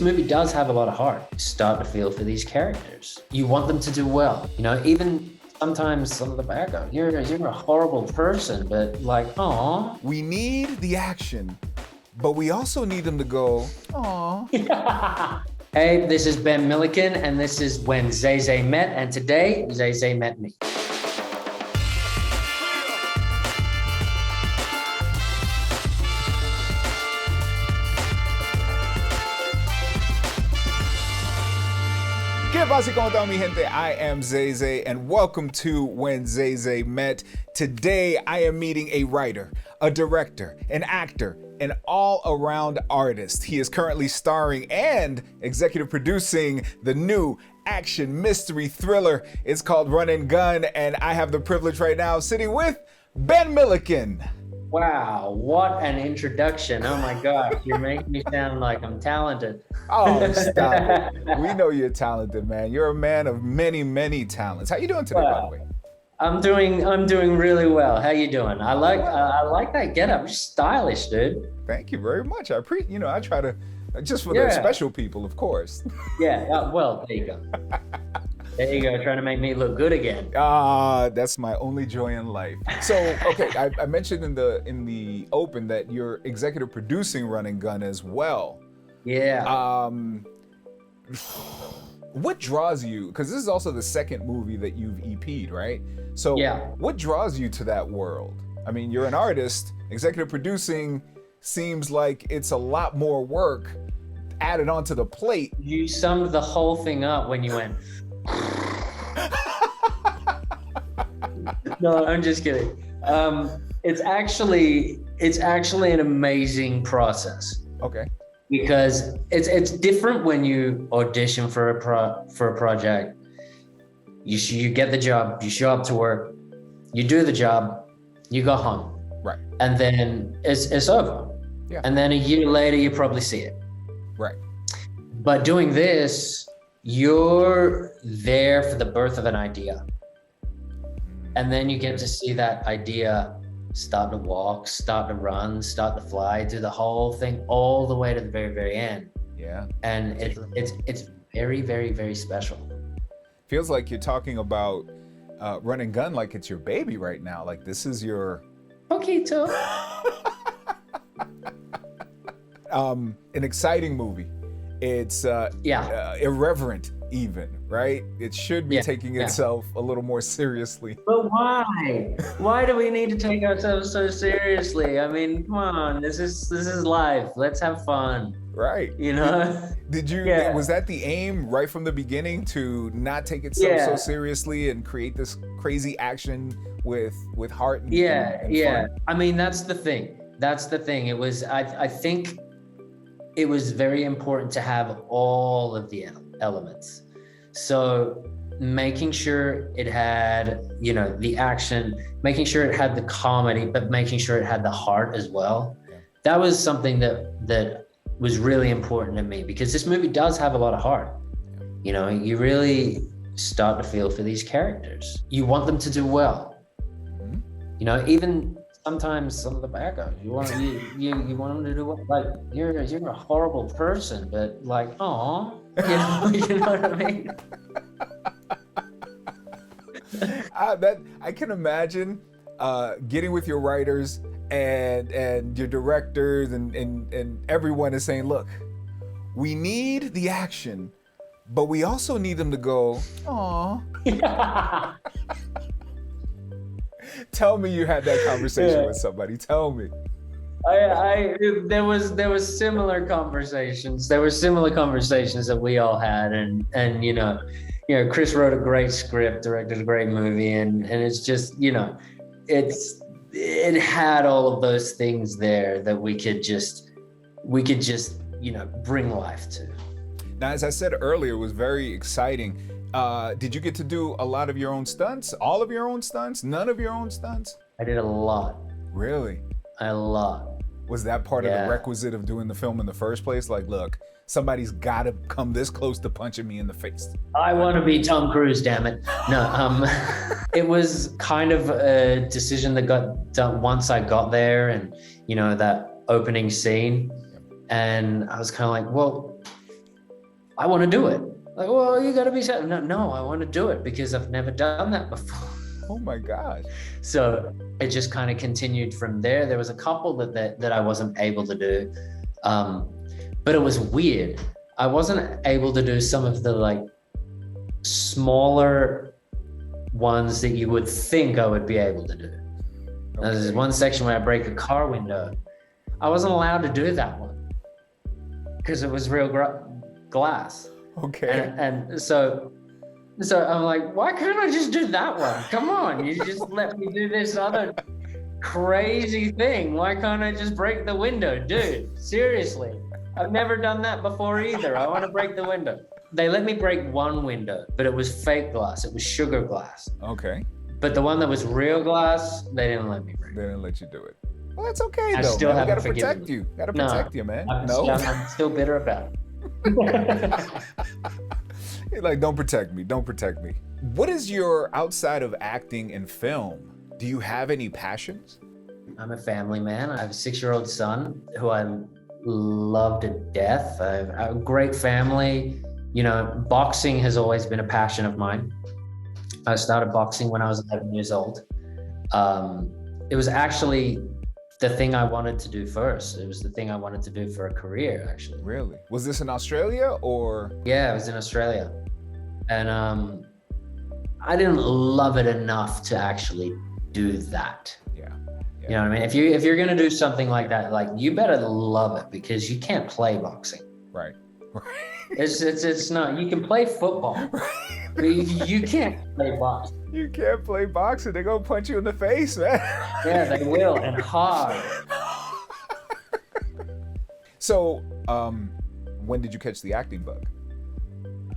this movie does have a lot of heart. You start to feel for these characters. You want them to do well. You know, even sometimes some of the bad guys, you're a horrible person, but like, aw. We need the action, but we also need them to go, aw. Hey, this is Ben Milliken, and this is When Zay Zay Met, and today, Zay Zay met me. ¿Qué pasa, cómo está mi gente? I am Zay Zay, and welcome to When Zay Zay Met. Today, I am meeting a writer, a director, an actor, an all-around artist. He is currently starring and executive producing the new action mystery thriller. It's called Run and Gun, and I have the privilege right now of sitting with Ben Milliken. Wow, what an introduction. Oh my gosh, you're making me sound like I'm talented. Oh, stop it. We know you're talented, man. You're a man of many, many talents. How you doing today, by the way? I'm doing really well. How you doing? I like that getup. You're stylish, dude. Thank you very much. I try to, just for the special people, of course. Yeah, well, there you go. There you go, trying to make me look good again. That's my only joy in life. So, okay, I mentioned in the open that you're executive producing Run and Gun as well. Yeah. What draws you, because this is also the second movie that you've EP'd, right? So what draws you to that world? I mean, you're an artist, executive producing seems like it's a lot more work added onto the plate. You summed the whole thing up when you went, no, I'm just kidding. It's actually an amazing process. Okay. Because it's different when you audition for a project. You get the job, you show up to work, you do the job, you go home. Right. And then it's over. Yeah. And then a year later, you probably see it. Right. But doing this, you're there for the birth of an idea. And then you get to see that idea start to walk, start to run, start to fly, do the whole thing all the way to the very, very end. Yeah. And it's very, very, very special. Feels like you're talking about Run and Gun like it's your baby right now. Like this is your... Poquito. An exciting movie. It's irreverent even, right? It should be taking itself a little more seriously. But why? Why do we need to take ourselves so seriously? I mean, come on, this is life. Let's have fun. Right. You know? Was that the aim right from the beginning, to not take itself so seriously and create this crazy action with heart and fun? I mean, that's the thing. It was, I think it was very important to have all of the elements. So making sure it had, the action, making sure it had the comedy, but making sure it had the heart as well. Yeah. That was something that was really important to me, because this movie does have a lot of heart. Yeah. You really start to feel for these characters. You want them to do well. Mm-hmm. Even sometimes some of the bad guys, you want them to do what? Like you're a horrible person, but like, aw, you know what I mean? I can imagine getting with your writers and your directors and everyone is saying, look, we need the action, but we also need them to go, aw. Tell me you had that conversation with somebody. Tell me. There was similar conversations. There were similar conversations that we all had, and Chris wrote a great script, directed a great movie, and it's just it had all of those things there that we could just bring life to. Now, as I said earlier, it was very exciting. Did you get to do a lot of your own stunts? All of your own stunts? None of your own stunts? I did a lot. Really? A lot. Was that part of the requisite of doing the film in the first place? Like, look, somebody's got to come this close to punching me in the face. I want to be Tom Cruise, damn it. No, it was kind of a decision that got done once I got there, and that opening scene. And I was kind of like, well, I want to do it. Like, well, you got to be sad. No, I want to do it because I've never done that before. Oh my gosh. So it just kind of continued from there. There was a couple that I wasn't able to do, but it was weird. I wasn't able to do some of the like smaller ones that you would think I would be able to do. Okay. Now, there's one section where I break a car window. I wasn't allowed to do that one because it was real glass. Okay. And so I'm like, why can't I just do that one? Come on, you just let me do this other crazy thing. Why can't I just break the window? Dude, seriously. I've never done that before either. I want to break the window. They let me break one window, but it was fake glass. It was sugar glass. Okay. But the one that was real glass, they didn't let me break. They didn't let you do it. Well, that's okay I though. still Man. haven't Gotta forgiven protect them. you. Gotta protect you, man. I'm still bitter about it. You're like, don't protect me. Don't protect me. What is your outside of acting and film? Do you have any passions? I'm a family man. I have a 6-year-old son who I love to death. I have a great family. You know, boxing has always been a passion of mine. I started boxing when I was 11 years old. It was actually the thing I wanted to do first. It was the thing I wanted to do for a career, actually. Really? Was this in Australia or? Yeah, it was in Australia. And I didn't love it enough to actually do that. Yeah. You know what I mean? If you're gonna do something like that, like you better love it because you can't play boxing. Right. It's not. You can play football. But you can't play boxing. You can't play boxing. They're gonna punch you in the face, man. Yeah, they will, and hard. So, when did you catch the acting bug?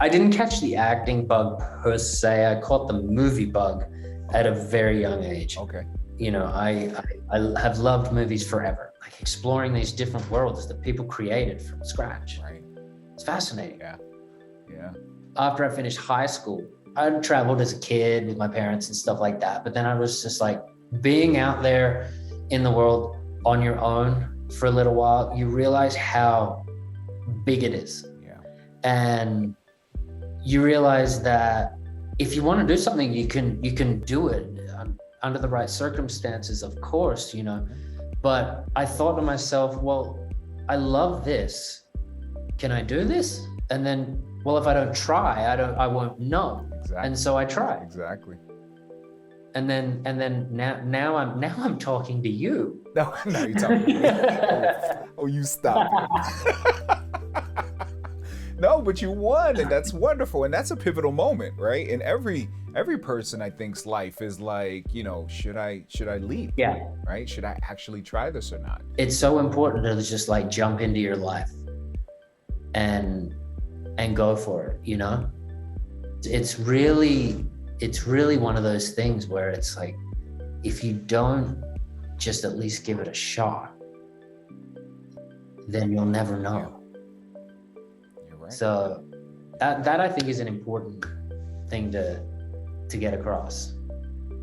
I didn't catch the acting bug per se. I caught the movie bug at a very young age. Okay. You know, I have loved movies forever, like exploring these different worlds that people created from scratch. Right. It's fascinating. Yeah. Yeah. After I finished high school, I traveled as a kid with my parents and stuff like that. But then I was just like being out there in the world on your own for a little while, you realize how big it is. Yeah. And you realize that if you want to do something, you can do it under the right circumstances, of course, you know. But I thought to myself, well, I love this. Can I do this? And then, well, if I don't try, I won't know. Exactly. And so I tried. Exactly. And then now I'm talking to you. No, you're talking to me. Oh, you stop it. No, but you won, and that's wonderful, and that's a pivotal moment, right? In every person, I think's life is like, you know, should I leap? Yeah. Right? Should I actually try this or not? It's so important to just like jump into your life and go for it, you know? It's really one of those things where it's like, if you don't just at least give it a shot, then you'll never know. You're right. So that I think is an important thing to get across.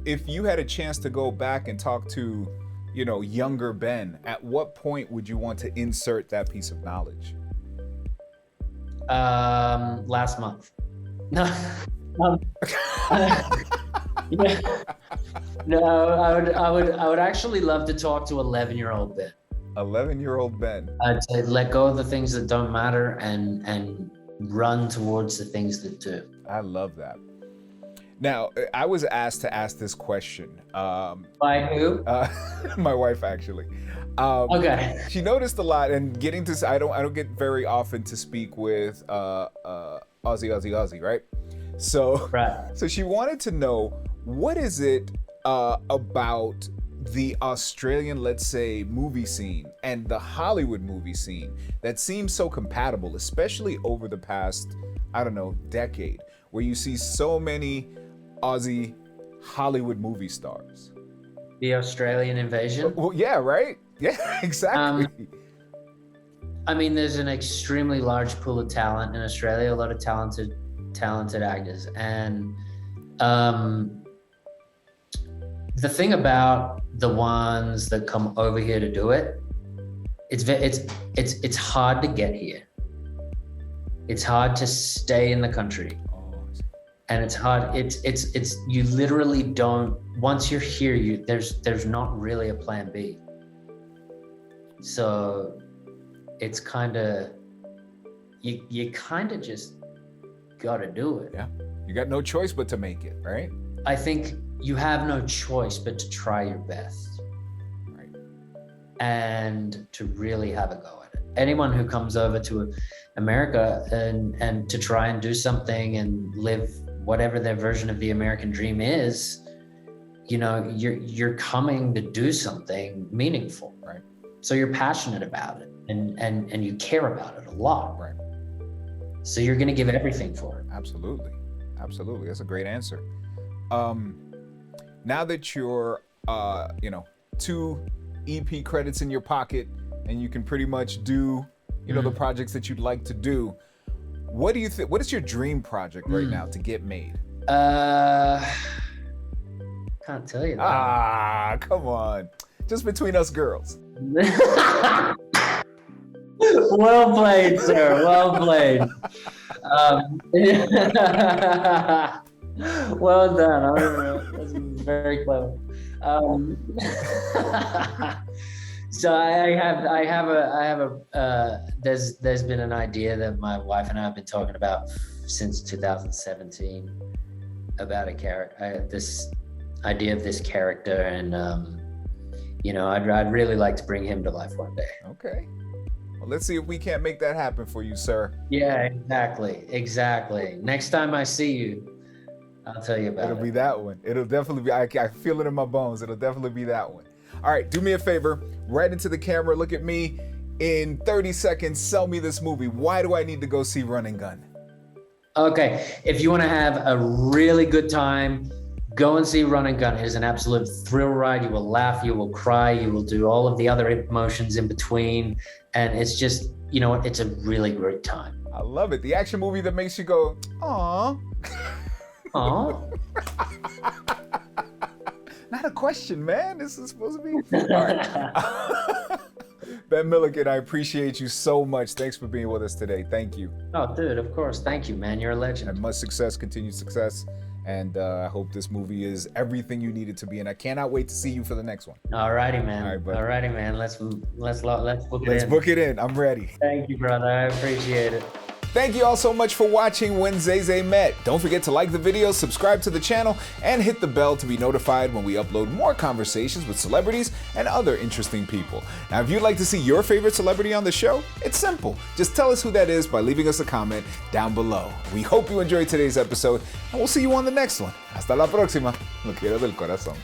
If you had a chance to go back and talk to, you know, younger Ben, at what point would you want to insert that piece of knowledge? Last month. No. Yeah. No, I would actually love to talk to 11-year-old Ben. 11-year-old Ben. I'd say let go of the things that don't matter and run towards the things that do. I love that. Now, I was asked to ask this question. By who? My wife, actually. Okay. She noticed a lot, and getting to I don't get very often to speak with Aussie, right? So, right. So she wanted to know, what is it about the Australian, let's say, movie scene and the Hollywood movie scene that seems so compatible, especially over the past, I don't know, decade, where you see so many Aussie Hollywood movie stars? The Australian invasion? Well, yeah, right? Yeah, exactly. I mean, there's an extremely large pool of talent in Australia, a lot of talented actors. And the thing about the ones that come over here to do it, it's hard to get here. It's hard to stay in the country. And it's hard. It's you literally don't, once you're here, there's not really a plan B. So it's kind of, you kind of just got to do it. Yeah. You got no choice but to make it, right? I think you have no choice but to try your best. Right. And to really have a go at it. Anyone who comes over to America and to try and do something and live whatever their version of the American dream is, you know, you're coming to do something meaningful, right? So you're passionate about it and you care about it a lot, right? So you're going to give everything for it. Absolutely, absolutely. That's a great answer. Now that you're, 2 EP credits in your pocket and you can pretty much do, the projects that you'd like to do. What do you think? What is your dream project right now to get made? Can't tell you that. Ah, come on. Just between us girls. Well played, sir. Well played. Well done. I don't know. That's very clever. So I have a there's been an idea that my wife and I have been talking about since 2017 about this idea of this character, and I'd really like to bring him to life one day. Okay. Well, let's see if we can't make that happen for you, sir. Yeah, exactly. Next time I see you, I'll tell you about it. It'll be that one. It'll definitely be, I feel it in my bones. It'll definitely be that one. All right, do me a favor, right into the camera, look at me. In 30 seconds, sell me this movie. Why do I need to go see Run and Gun? Okay, if you want to have a really good time, go and see Run and Gun. It is an absolute thrill ride. You will laugh, you will cry, you will do all of the other emotions in between. And it's just, it's a really great time. I love it. The action movie that makes you go, aw. Aw. Not a question, man. This is supposed to be. All right. Ben Milliken, I appreciate you so much. Thanks for being with us today. Thank you. Oh, dude, of course. Thank you, man. You're a legend. And much success, continued success. And I hope this movie is everything you need it to be. And I cannot wait to see you for the next one. All righty, man. All right, buddy. All righty, man. Let's book it in. Let's book it in. I'm ready. Thank you, brother. I appreciate it. Thank you all so much for watching When Zay Zay Met. Don't forget to like the video, subscribe to the channel, and hit the bell to be notified when we upload more conversations with celebrities and other interesting people. Now, if you'd like to see your favorite celebrity on the show, it's simple. Just tell us who that is by leaving us a comment down below. We hope you enjoyed today's episode, and we'll see you on the next one. Hasta la próxima. Lo quiero del corazón.